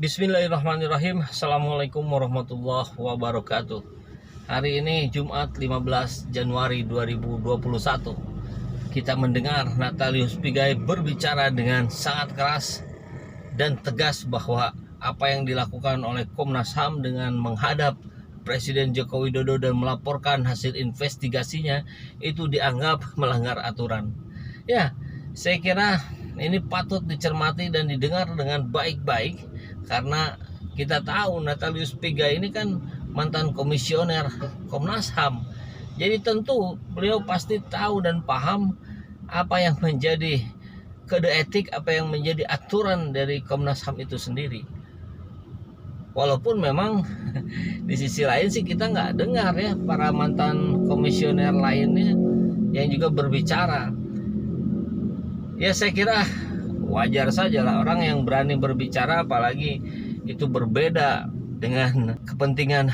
Bismillahirrahmanirrahim. Assalamualaikum warahmatullahi wabarakatuh. Hari ini Jumat 15 Januari 2021. Kita mendengar Natalius Pigai berbicara dengan sangat keras dan tegas bahwa apa yang dilakukan oleh Komnas HAM dengan menghadap Presiden Joko Widodo dan melaporkan hasil investigasinya itu dianggap melanggar aturan. Ya, saya kira ini patut dicermati dan didengar dengan baik-baik, karena kita tahu Natalius Pigai ini kan mantan komisioner Komnas HAM. Jadi tentu beliau pasti tahu dan paham apa yang menjadi kode etik, apa yang menjadi aturan dari Komnas HAM itu sendiri. Walaupun memang di sisi lain sih kita nggak dengar ya para mantan komisioner lainnya yang juga berbicara. Ya saya kira wajar saja lah orang yang berani berbicara, apalagi itu berbeda dengan kepentingan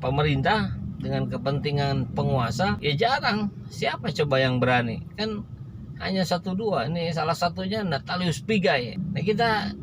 pemerintah, dengan kepentingan penguasa. Ya jarang, siapa coba yang berani? Kan hanya satu dua, ini salah satunya Natalius Pigai. Nah kita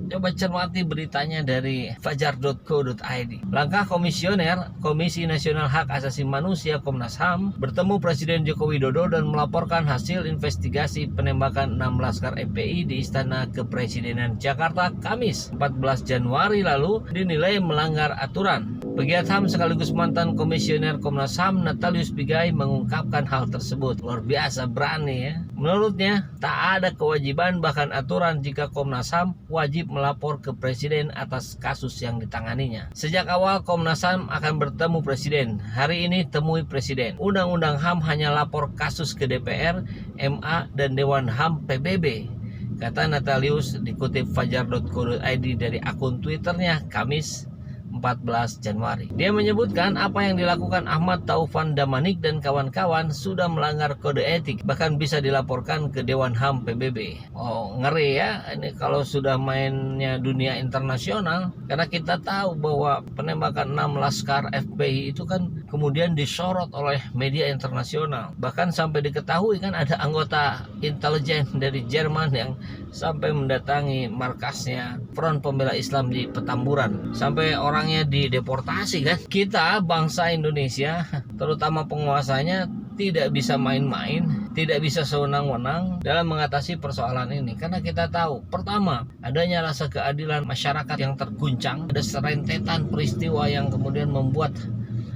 coba cermati beritanya dari fajar.co.id. Langkah komisioner Komisi Nasional Hak Asasi Manusia Komnas HAM bertemu Presiden Joko Widodo dan melaporkan hasil investigasi penembakan 6 laskar FPI di Istana Kepresidenan Jakarta Kamis 14 Januari lalu dinilai melanggar aturan. Pegiat HAM sekaligus mantan komisioner Komnas HAM Natalius Pigai mengungkapkan hal tersebut. Luar biasa berani ya. Menurutnya tak ada kewajiban bahkan aturan jika Komnas HAM wajib melapor ke Presiden atas kasus yang ditanganinya. Sejak awal Komnas HAM akan bertemu Presiden. Hari ini temui Presiden. Undang-undang HAM hanya lapor kasus ke DPR, MA, dan Dewan HAM PBB, kata Natalius dikutip fajar.co.id dari akun Twitternya Kamis 14 Januari. Dia menyebutkan apa yang dilakukan Ahmad Taufan Damanik dan kawan-kawan sudah melanggar kode etik, bahkan bisa dilaporkan ke Dewan HAM PBB. Oh, ngeri ya ini kalau sudah mainnya dunia internasional, karena kita tahu bahwa penembakan 6 laskar FPI itu kan kemudian disorot oleh media internasional. Bahkan sampai diketahui kan ada anggota intelijen dari Jerman yang sampai mendatangi markasnya Front Pembela Islam di Petamburan. Sampai orangnya dideportasi kan. Kita bangsa Indonesia, terutama penguasanya, tidak bisa main-main, tidak bisa sewenang-wenang dalam mengatasi persoalan ini. Karena kita tahu, pertama, adanya rasa keadilan masyarakat yang terguncang. Ada serentetan peristiwa yang kemudian membuat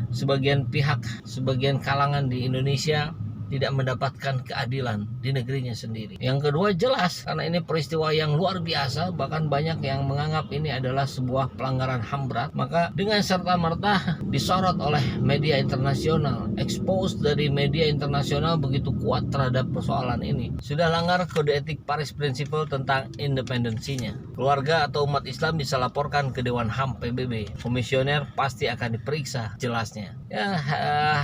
sebagian pihak, sebagian kalangan di Indonesia tidak mendapatkan keadilan di negerinya sendiri. Yang kedua jelas, karena ini peristiwa yang luar biasa, bahkan banyak yang menganggap ini adalah sebuah pelanggaran HAM berat, maka dengan serta-merta disorot oleh media internasional. Expose dari media internasional begitu kuat terhadap persoalan ini. Sudah langgar kode etik Paris Principle tentang independensinya. Keluarga atau umat Islam bisa laporkan ke Dewan HAM PBB. Komisioner pasti akan diperiksa jelasnya. Ya,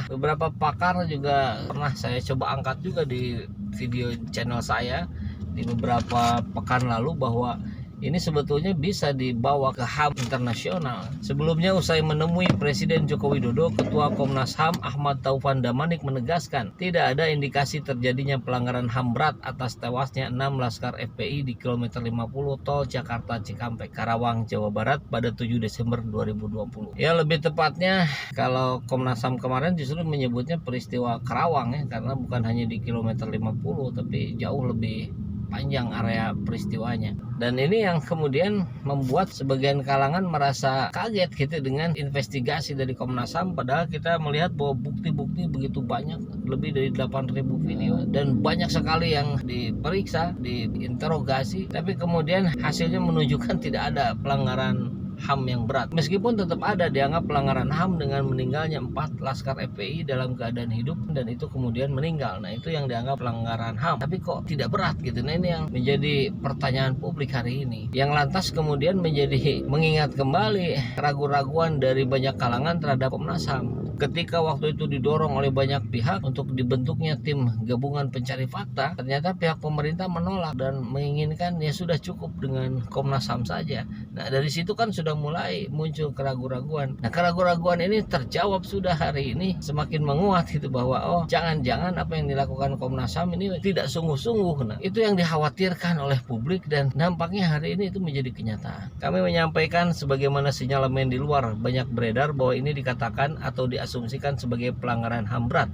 beberapa pakar juga pernah saya coba angkat juga di video channel saya di beberapa pekan lalu bahwa ini sebetulnya bisa dibawa ke HAM internasional. Sebelumnya usai menemui Presiden Joko Widodo, Ketua Komnas HAM Ahmad Taufan Damanik menegaskan tidak ada indikasi terjadinya pelanggaran HAM berat atas tewasnya 6 laskar FPI di kilometer 50 tol Jakarta Cikampek, Karawang, Jawa Barat pada 7 Desember 2020. Ya lebih tepatnya kalau Komnas HAM kemarin justru menyebutnya peristiwa Karawang ya, karena bukan hanya di kilometer 50 tapi jauh lebih panjang area peristiwanya. Dan ini yang kemudian membuat sebagian kalangan merasa kaget gitu dengan investigasi dari Komnas HAM, padahal kita melihat bahwa bukti-bukti begitu banyak, lebih dari 8.000 video dan banyak sekali yang diperiksa, diinterogasi, tapi kemudian hasilnya menunjukkan tidak ada pelanggaran HAM yang berat. Meskipun tetap ada dianggap pelanggaran HAM dengan meninggalnya 4 laskar FPI dalam keadaan hidup dan itu kemudian meninggal. Nah itu yang dianggap pelanggaran HAM. Tapi kok tidak berat gitu. Nah ini yang menjadi pertanyaan publik hari ini, yang lantas kemudian menjadi mengingat kembali keraguan-raguan dari banyak kalangan terhadap Komnas HAM. ketika waktu itu didorong oleh banyak pihak untuk dibentuknya tim gabungan pencari fakta, ternyata pihak pemerintah menolak dan menginginkan ya sudah cukup dengan Komnas HAM saja. Nah dari situ kan sudah mulai muncul keraguan-raguan. Nah keraguan-raguan ini terjawab sudah hari ini, semakin menguat itu bahwa oh jangan-jangan apa yang dilakukan Komnas HAM ini tidak sungguh-sungguh. Nah itu yang dikhawatirkan oleh publik dan nampaknya hari ini itu menjadi kenyataan. Kami menyampaikan sebagaimana sinyalemen di luar banyak beredar bahwa ini dikatakan atau diasumsikan sebagai pelanggaran HAM berat.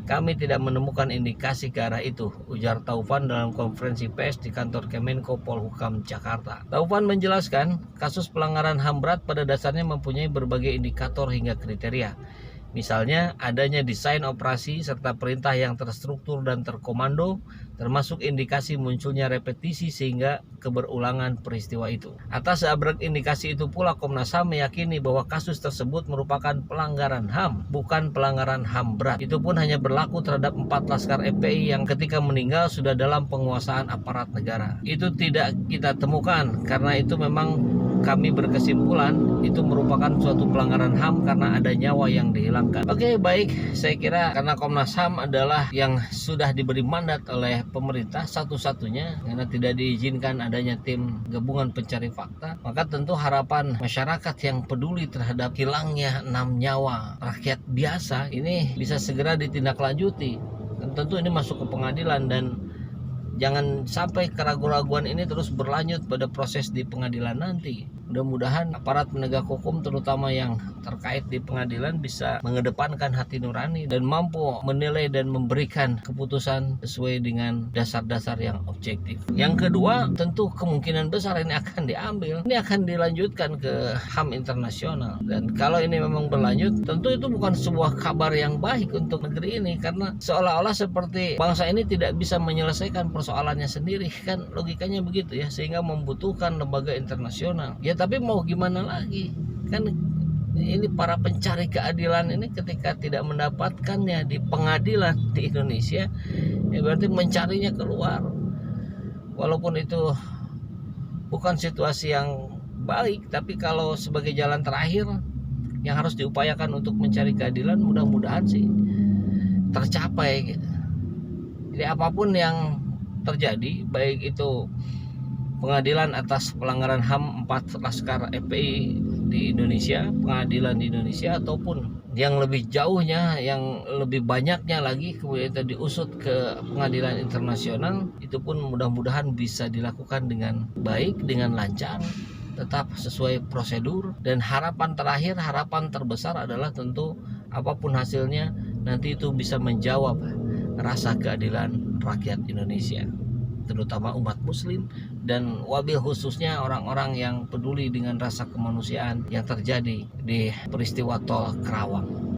Kami tidak menemukan indikasi ke arah itu, ujar Taufan dalam konferensi pers di kantor Kemenko Polhukam Jakarta. Taufan menjelaskan, kasus pelanggaran HAM berat pada dasarnya mempunyai berbagai indikator hingga kriteria. Misalnya adanya desain operasi serta perintah yang terstruktur dan terkomando, termasuk indikasi munculnya repetisi sehingga keberulangan peristiwa itu. Atas abrek indikasi itu pula Komnas HAM meyakini bahwa kasus tersebut merupakan pelanggaran HAM, bukan pelanggaran HAM berat. Itu pun hanya berlaku terhadap 4 laskar FPI yang ketika meninggal sudah dalam penguasaan aparat negara. Itu tidak kita temukan karena itu memang kami berkesimpulan itu merupakan suatu pelanggaran HAM karena ada nyawa yang dihilangkan. Oke, baik, saya kira karena Komnas HAM adalah yang sudah diberi mandat oleh pemerintah satu-satunya karena tidak diizinkan adanya tim gabungan pencari fakta, maka tentu harapan masyarakat yang peduli terhadap hilangnya 6 nyawa rakyat biasa ini bisa segera ditindaklanjuti. Dan tentu ini masuk ke pengadilan dan jangan sampai keraguan-raguan ini terus berlanjut pada proses di pengadilan nanti. Mudah-mudahan aparat penegak hukum terutama yang terkait di pengadilan bisa mengedepankan hati nurani dan mampu menilai dan memberikan keputusan sesuai dengan dasar-dasar yang objektif. Yang kedua, tentu kemungkinan besar ini akan diambil. Ini akan dilanjutkan ke HAM internasional. Dan kalau ini memang berlanjut, tentu itu bukan sebuah kabar yang baik untuk negeri ini karena seolah-olah seperti bangsa ini tidak bisa menyelesaikan persoalannya sendiri. Kan logikanya begitu ya, sehingga membutuhkan lembaga internasional. Ya tapi mau gimana lagi, kan ini para pencari keadilan ini ketika tidak mendapatkannya di pengadilan di Indonesia ya berarti mencarinya keluar, walaupun itu bukan situasi yang baik, tapi kalau sebagai jalan terakhir yang harus diupayakan untuk mencari keadilan mudah-mudahan sih tercapai gitu. Jadi apapun yang terjadi, baik itu pengadilan atas pelanggaran HAM 4 laskar FPI di Indonesia, pengadilan di Indonesia, ataupun yang lebih jauhnya, yang lebih banyaknya lagi kemudian itu diusut ke pengadilan internasional, itu pun mudah-mudahan bisa dilakukan dengan baik, dengan lancar, tetap sesuai prosedur. Dan harapan terakhir, harapan terbesar adalah tentu apapun hasilnya nanti itu bisa menjawab rasa keadilan rakyat Indonesia, terutama umat muslim dan wabil khususnya orang-orang yang peduli dengan rasa kemanusiaan yang terjadi di peristiwa tol Karawang.